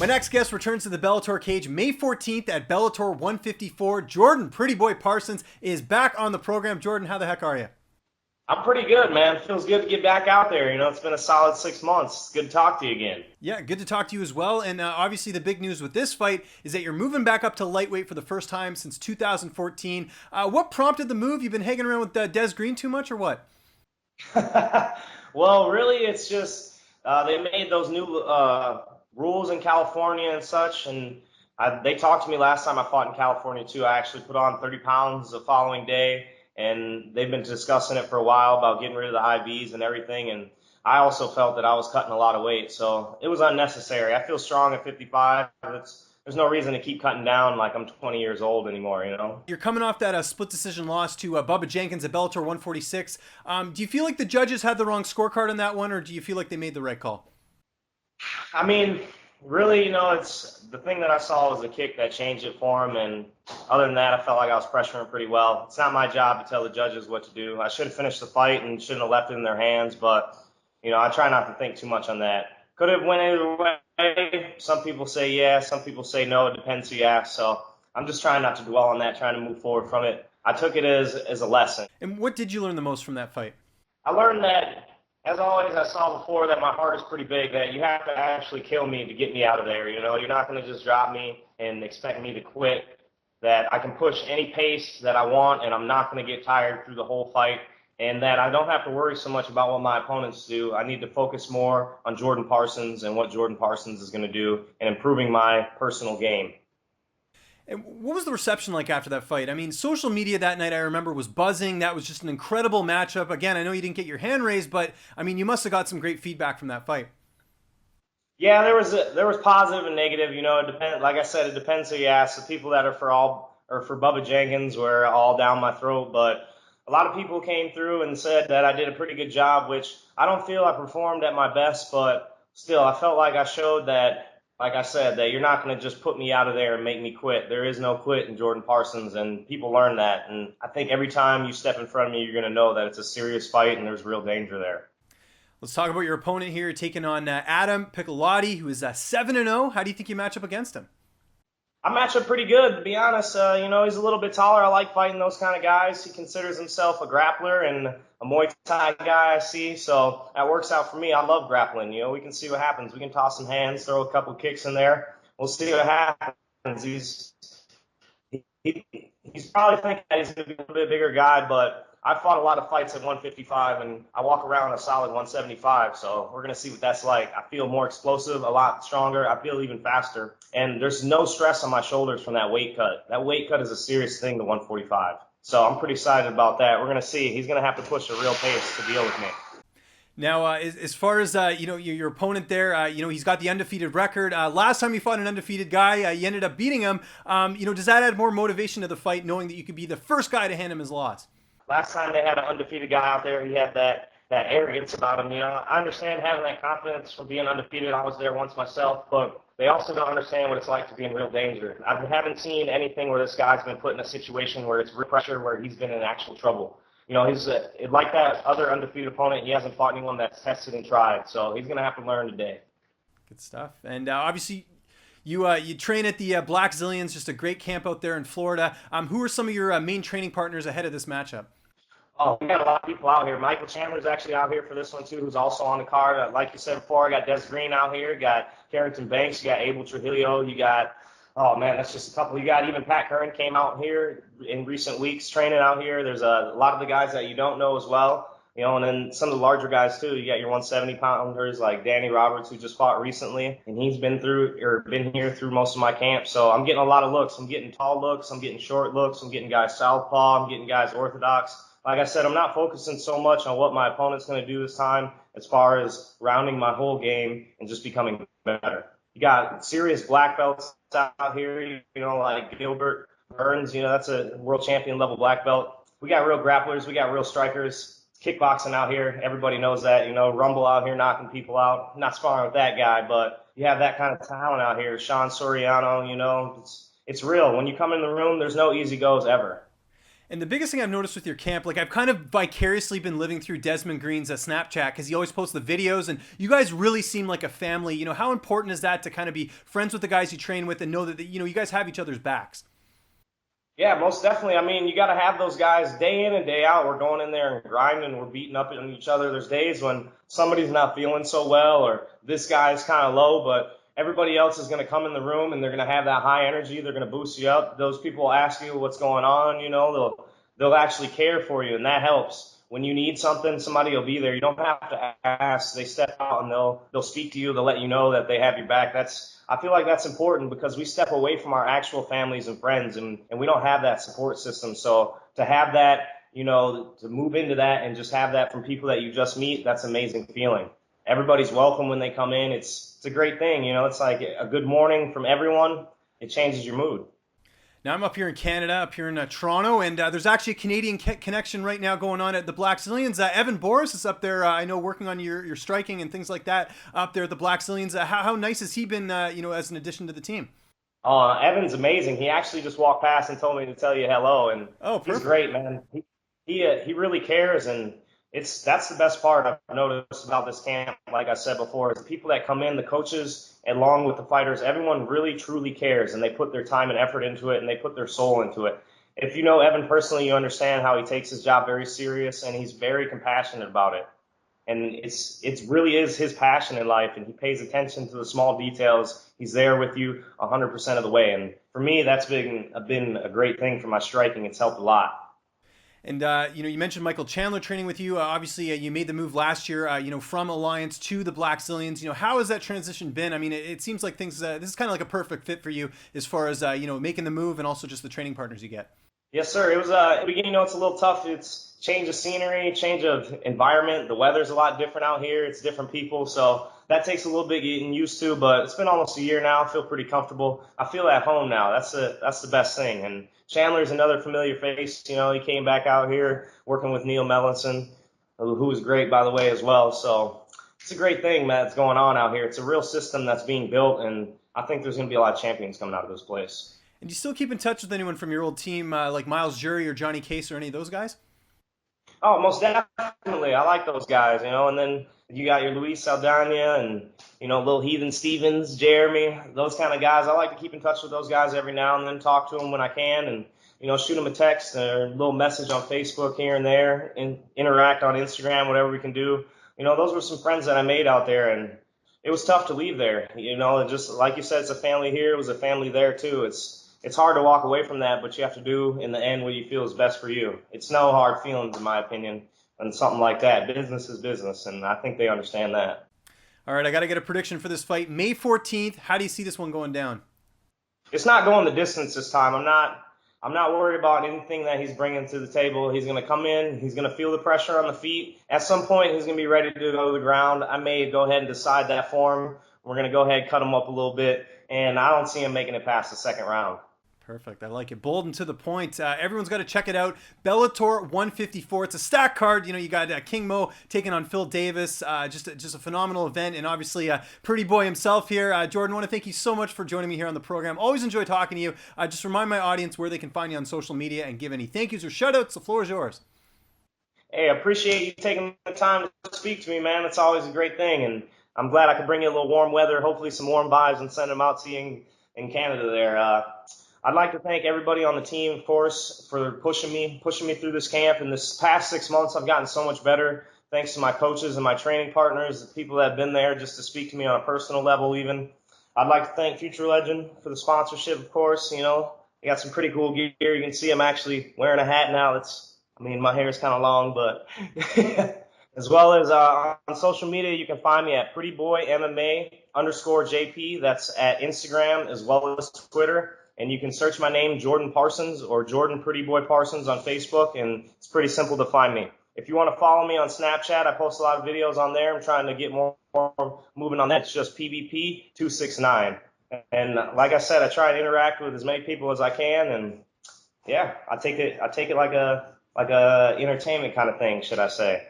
My next guest returns to the Bellator cage May 14th at Bellator 154. Jordan Pretty Boy Parsons is back on the program. Jordan, how the heck are you? I'm pretty good, man. Feels good to get back out there. It's been a solid 6 months. It's good to talk to you again. Yeah, good to talk to you as well. And obviously the big news with this fight is that you're moving back up to lightweight for the first time since 2014. What prompted the move? You've been hanging around with Des Green too much or what? Well, really, it's just they made those new rules in California and such, and they talked to me last time I fought in California too. I actually put on 30 pounds the following day, and they've been discussing it for a while about getting rid of the IVs and everything, and I also felt that I was cutting a lot of weight, so it was unnecessary. I feel strong at 55. There's no reason to keep cutting down like I'm 20 years old anymore. You're coming off that split decision loss to Bubba Jenkins at Bellator 146. Do you feel like the judges had the wrong scorecard on that one, or do you feel like they made the right call? I mean, really, it's the thing that I saw was the kick that changed it for him, and other than that, I felt like I was pressuring pretty well. It's not my job to tell the judges what to do. I should have finished the fight and shouldn't have left it in their hands, but I try not to think too much on that. Could have went either way. Some people say yeah, some people say no. It depends who you ask. So I'm just trying not to dwell on that, trying to move forward from it. I took it as a lesson. And what did you learn the most from that fight? I learned that, as always, I saw before that my heart is pretty big, that you have to actually kill me to get me out of there. You're not going to just drop me and expect me to quit, that I can push any pace that I want and I'm not going to get tired through the whole fight, and that I don't have to worry so much about what my opponents do. I need to focus more on Jordan Parsons and what Jordan Parsons is going to do and improving my personal game. And what was the reception like after that fight? I mean, social media that night, I remember, was buzzing. That was just an incredible matchup. Again, I know you didn't get your hand raised, but I mean, you must have got some great feedback from that fight. Yeah, there was positive and negative. It depends. Like I said, it depends who you ask. The people that are for Bubba Jenkins were all down my throat, but a lot of people came through and said that I did a pretty good job, which I don't feel I performed at my best, but still, I felt like I showed that, like I said, that you're not going to just put me out of there and make me quit. There is no quit in Jordan Parsons, and people learn that. And I think every time you step in front of me, you're going to know that it's a serious fight and there's real danger there. Let's talk about your opponent here, taking on Adam Piccolotti, who is 7-0. How do you think you match up against him? I match up pretty good, to be honest. He's a little bit taller. I like fighting those kind of guys. He considers himself a grappler and a Muay Thai guy, I see. So that works out for me. I love grappling. We can see what happens. We can toss some hands, throw a couple kicks in there. We'll see what happens. He's probably thinking that he's going to be a little bit bigger guy, but I fought a lot of fights at 155, and I walk around a solid 175, so we're going to see what that's like. I feel more explosive, a lot stronger. I feel even faster, and there's no stress on my shoulders from that weight cut. That weight cut is a serious thing to 145, so I'm pretty excited about that. We're going to see. He's going to have to push a real pace to deal with me. Now, as far as your opponent there, he's got the undefeated record. Last time you fought an undefeated guy, you ended up beating him. Does that add more motivation to the fight, knowing that you could be the first guy to hand him his loss? Last time they had an undefeated guy out there, he had that arrogance about him. I understand having that confidence from being undefeated. I was there once myself, but they also don't understand what it's like to be in real danger. I haven't seen anything where this guy's been put in a situation where it's real pressure, where he's been in actual trouble. He's like that other undefeated opponent. He hasn't fought anyone that's tested and tried, so he's going to have to learn today. Good stuff. And obviously, you train at the Blackzilians, just a great camp out there in Florida. Who are some of your main training partners ahead of this matchup? Oh, we got a lot of people out here. Michael Chandler's actually out here for this one, too, who's also on the card. Like you said before, I got Des Green out here. You got Carrington Banks. You got Abel Trujillo. You got, oh, man, that's just a couple. You got even Pat Curran came out here in recent weeks training out here. There's a lot of the guys that you don't know as well. And then some of the larger guys, too. You got your 170-pounders like Danny Roberts, who just fought recently, and he's been here through most of my camp. So I'm getting a lot of looks. I'm getting tall looks. I'm getting short looks. I'm getting guys southpaw. I'm getting guys orthodox. Like I said, I'm not focusing so much on what my opponent's going to do this time as far as rounding my whole game and just becoming better. You got serious black belts out here, like Gilbert Burns. That's a world champion level black belt. We got real grapplers. We got real strikers. Kickboxing out here. Everybody knows that. Rumble out here knocking people out. Not sparring with that guy, but you have that kind of talent out here. Sean Soriano, it's real. When you come in the room, there's no easy goes ever. And the biggest thing I've noticed with your camp, like I've kind of vicariously been living through Desmond Green's Snapchat because he always posts the videos, and you guys really seem like a family. You know, how important is that to kind of be friends with the guys you train with and know that, you know, you guys have each other's backs? Yeah, most definitely. I mean, you got to have those guys day in and day out. We're going in there and grinding. We're beating up on each other. There's days when somebody's not feeling so well or this guy's kind of low, but everybody else is going to come in the room and they're going to have that high energy. They're going to boost you up. Those people will ask you what's going on. You know, they'll actually care for you, and that helps. When you need something, somebody will be there. You don't have to ask. They step out and they'll speak to you. They'll let you know that they have your back. I feel like that's important because we step away from our actual families and friends, and we don't have that support system. So to have that, you know, to move into that and just have that from people that you just meet, that's an amazing feeling. Everybody's welcome when they come in. It's a great thing. You know, it's like a good morning from everyone. It changes your mood. Now I'm up here in Canada, up here in Toronto, and there's actually a Canadian connection right now going on at the Blackzilians. Evan Boris is up there, I know, working on your striking and things like that up there at the Blackzilians. How nice has he been, you know, as an addition to the team? Evan's amazing. He actually just walked past and told me to tell you hello, and he's great, man. He really cares, and that's the best part I've noticed about this camp. Like I said before, is the people that come in, the coaches, along with the fighters, everyone really truly cares, and they put their time and effort into it, and they put their soul into it. If you know Evan personally, you understand how he takes his job very serious, and he's very compassionate about it. And it really is his passion in life, and he pays attention to the small details. He's there with you 100% of the way, and for me, that's been a great thing for my striking. It's helped a lot. And, you know, you mentioned Michael Chandler training with you. Obviously, you made the move last year, you know, from Alliance to the Blackzilians. You know, how has that transition been? I mean, it seems like this is kind of like a perfect fit for you as far as, you know, making the move and also just the training partners you get. Yes, sir. It was, at the beginning, you know, it's a little tough. It's change of scenery, change of environment. The weather's a lot different out here. It's different people. So that takes a little bit getting used to, but it's been almost a year now. I feel pretty comfortable. I feel at home now. That's the best thing. And Chandler's another familiar face. You know, he came back out here working with Neil Mellinson, who was great, by the way, as well. So it's a great thing, man, that's going on out here. It's a real system that's being built, and I think there's going to be a lot of champions coming out of this place. And do you still keep in touch with anyone from your old team, like Miles Jury or Johnny Case or any of those guys? Oh, most definitely. I like those guys, you know. And then you got your Luis Saldana and, you know, Lil Heathen Stevens, Jeremy, those kind of guys. I like to keep in touch with those guys every now and then, talk to them when I can, and, you know, shoot them a text or a little message on Facebook here and there, and interact on Instagram, whatever we can do. You know, those were some friends that I made out there, and it was tough to leave there. You know, just like you said, it's a family here. It was a family there, too. It's hard to walk away from that, but you have to do in the end what you feel is best for you. It's no hard feelings, in my opinion, and something like that. Business is business, and I think they understand that. All right, I got to get a prediction for this fight. May 14th, how do you see this one going down? It's not going the distance this time. I'm not worried about anything that he's bringing to the table. He's going to come in. He's going to feel the pressure on the feet. At some point, he's going to be ready to go to the ground. I may go ahead and decide that for him. We're going to go ahead and cut him up a little bit, and I don't see him making it past the second round. Perfect. I like it. Bold and to the point. Everyone's got to check it out. Bellator 154. It's a stack card. You know, you got King Mo taking on Phil Davis. Just a phenomenal event. And obviously, Pretty Boy himself here. Jordan, I want to thank you so much for joining me here on the program. Always enjoy talking to you. Just remind my audience where they can find you on social media and give any thank yous or shout outs. The floor is yours. Hey, I appreciate you taking the time to speak to me, man. It's always a great thing. And I'm glad I could bring you a little warm weather, hopefully some warm vibes, and send them out to you in Canada there. I'd like to thank everybody on the team, of course, for pushing me through this camp. In this past 6 months, I've gotten so much better thanks to my coaches and my training partners, the people that have been there just to speak to me on a personal level even. I'd like to thank Future Legend for the sponsorship, of course. You know, I got some pretty cool gear. You can see I'm actually wearing a hat now. My hair is kind of long, but as well as on social media, you can find me at prettyboymma_JP. That's at Instagram as well as Twitter. And you can search my name, Jordan Parsons, or Jordan Pretty Boy Parsons on Facebook, and it's pretty simple to find me. If you want to follow me on Snapchat, I post a lot of videos on there. I'm trying to get more moving on that. It's just PBP269. And like I said, I try to interact with as many people as I can, and yeah, I take it like a entertainment kind of thing, should I say.